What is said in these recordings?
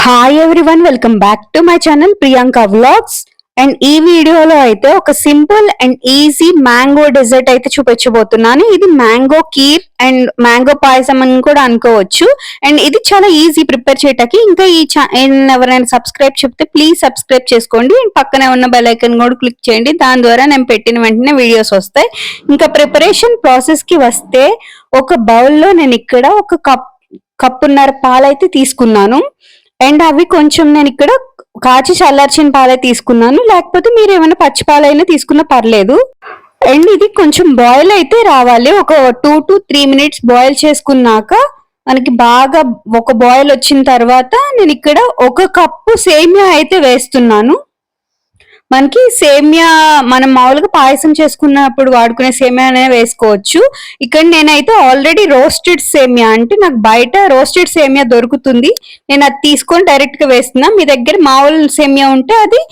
Hi everyone, welcome back to my channel Priyanka vlogs. And ఈ వీడియోలో అయితే ఒక simple and easy mango dessert అయితే చూపించబోతున్నాను. ఇది mango kheer and mango payasam అని కూడా అనుకోవచ్చు. అండ్ ఇది చాలా ఈజీ ప్రిపేర్ చేయటానికి. ఇంకా ఈ ఎవరైనా సబ్స్క్రైబ్ చెప్తే ప్లీజ్ సబ్స్క్రైబ్ చేసుకోండి. పక్కనే ఉన్న బెల్ ఐకాన్ కూడా క్లిక్ చేయండి. దాని ద్వారా నేను పెట్టిన వెంటనే వీడియోస్ వస్తాయి. ఇంకా ప్రిపరేషన్ ప్రాసెస్ కి వస్తే, ఒక బౌల్లో నేను ఇక్కడ ఒక కప్పున్నర పాలైతే తీసుకున్నాను. అండ్ అవి కొంచెం నేను ఇక్కడ కాచి చల్లార్చిన పాలే తీసుకున్నాను, లేకపోతే మీరు ఏమైనా పచ్చి పాలైనా తీసుకున్నా పర్లేదు. అండ్ ఇది కొంచెం బాయిల్ అయితే రావాలి. ఒక 2 to 3 minutes బాయిల్ చేసుకున్నాక మనకి బాగా ఒక బాయిల్ వచ్చిన తర్వాత నేను ఇక్కడ ఒక కప్పు సేమియా అయితే వేస్తున్నాను. మనకి సేమియా మనం మామూలుగా పాయసం చేసుకున్నప్పుడు వాడుకునే సేమియా అనే వేసుకోవచ్చు. ఇక్కడ నేనైతే ఆల్రెడీ రోస్టెడ్ సేమియా, అంటే నాకు బయట రోస్టెడ్ సేమియా దొరుకుతుంది, నేను అది తీసుకొని డైరెక్ట్ గా వేస్తున్నా. మీ దగ్గర మామూలు సేమియా ఉంటే అది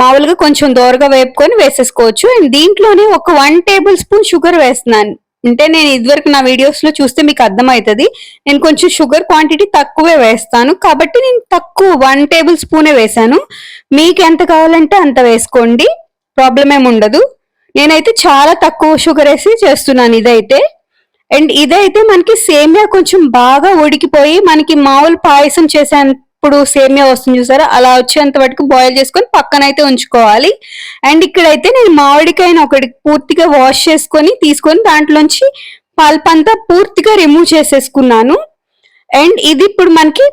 మామూలుగా కొంచెం దోరగా వేపుకొని వేసేసుకోవచ్చు. అండ్ దీంట్లోనే ఒక 1 tablespoon షుగర్ వేస్తున్నాను. అంటే నేను ఇదివరకు నా వీడియోస్ లో చూస్తే మీకు అర్థమవుతుంది, నేను కొంచెం షుగర్ క్వాంటిటీ తక్కువే వేస్తాను, కాబట్టి నేను తక్కువ 1 tablespoon వేసాను. మీకు ఎంత కావాలంటే అంత వేసుకోండి, ప్రాబ్లం ఏమి ఉండదు. నేనైతే చాలా తక్కువ షుగర్ వేసి చేస్తున్నాను ఇదైతే. అండ్ ఇదైతే మనకి సేమియా కొంచెం బాగా ఉడికిపోయి మనకి మామూలు పాయసం చేసేప్పుడు సేమియా వస్తుంది చూసారా, అలా వచ్చేంత వరకు బాయిల్ చేసుకొని పక్కనైతే ఉంచుకోవాలి. అండ్ ఇక్కడైతే నేను మామిడికాయను ఒకటి పూర్తిగా వాష్ చేసుకొని తీసుకొని దాంట్లోంచి పల్ప్ అంతా పూర్తిగా రిమూవ్ చేసేసుకున్నాను. అండ్ ఇది ఇప్పుడు మనకి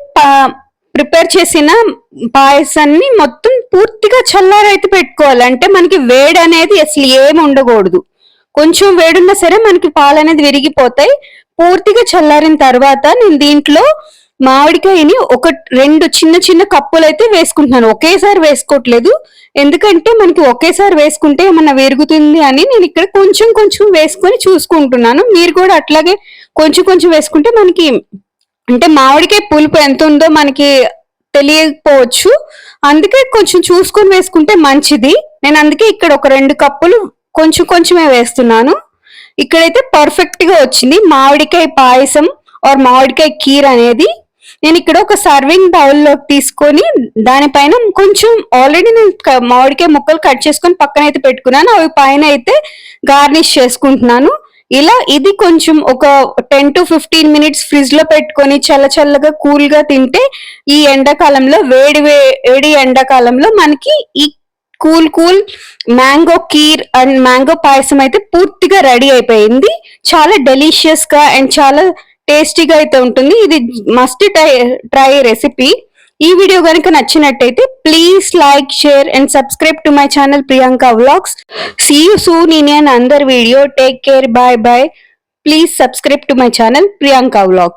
ప్రిపేర్ చేసిన పాయసాన్ని మొత్తం పూర్తిగా చల్లారైతే పెట్టుకోవాలి. అంటే మనకి వేడి అనేది అసలు ఏమి ఉండకూడదు. కొంచెం వేడున్నా సరే మనకి పాలు అనేది విరిగిపోతాయి. పూర్తిగా చల్లారిన తర్వాత నేను దీంట్లో మామిడికాయని ఒక 2 చిన్న చిన్న కప్పులు అయితే వేసుకుంటున్నాను. ఒకేసారి వేసుకోవట్లేదు, ఎందుకంటే మనకి ఒకేసారి వేసుకుంటే ఏమన్నా విరుగుతుంది అని నేను ఇక్కడ కొంచెం కొంచెం వేసుకొని చూసుకుంటున్నాను. మీరు కూడా అట్లాగే కొంచెం కొంచెం వేసుకుంటే మనకి, అంటే మామిడికాయ పులుపు ఎంత ఉందో మనకి తెలియకపోవచ్చు, అందుకే కొంచెం చూసుకొని వేసుకుంటే మంచిది. నేను అందుకే ఇక్కడ ఒక 2 కప్పులు కొంచెం కొంచెమే వేస్తున్నాను. ఇక్కడైతే పర్ఫెక్ట్ గా వచ్చింది మామిడికాయ పాయసం ఆర్ మామిడికాయ కీర్ అనేది. నేను ఇక్కడ ఒక సర్వింగ్ బౌల్లోకి తీసుకొని దానిపైన కొంచెం ఆల్రెడీ నేను మామిడికాయ ముక్కలు కట్ చేసుకొని పక్కన అయితే పెట్టుకున్నాను, అవి పైన అయితే గార్నిష్ చేసుకుంటున్నాను. ఇలా ఇది కొంచెం ఒక 10 to 15 minutes ఫ్రిడ్జ్ లో పెట్టుకొని చల్ల చల్లగా కూల్ గా తింటే ఈ ఎండాకాలంలో వేడి ఎండాకాలంలో మనకి ఈ cool mango kheer and mango payasam అయితే పూర్తిగా రెడీ అయిపోయింది. చాలా డెలిషియస్ గా అండ్ చాలా టేస్టీగా అయితే ఉంటుంది. ఇది మస్ట్ ట్రై రెసిపీ. ఈ వీడియో కనుక నచ్చినట్టయితే please like, share and subscribe to my channel Priyanka vlogs. See you soon in another video. Take care, bye bye. Please subscribe to my channel Priyanka Vlog.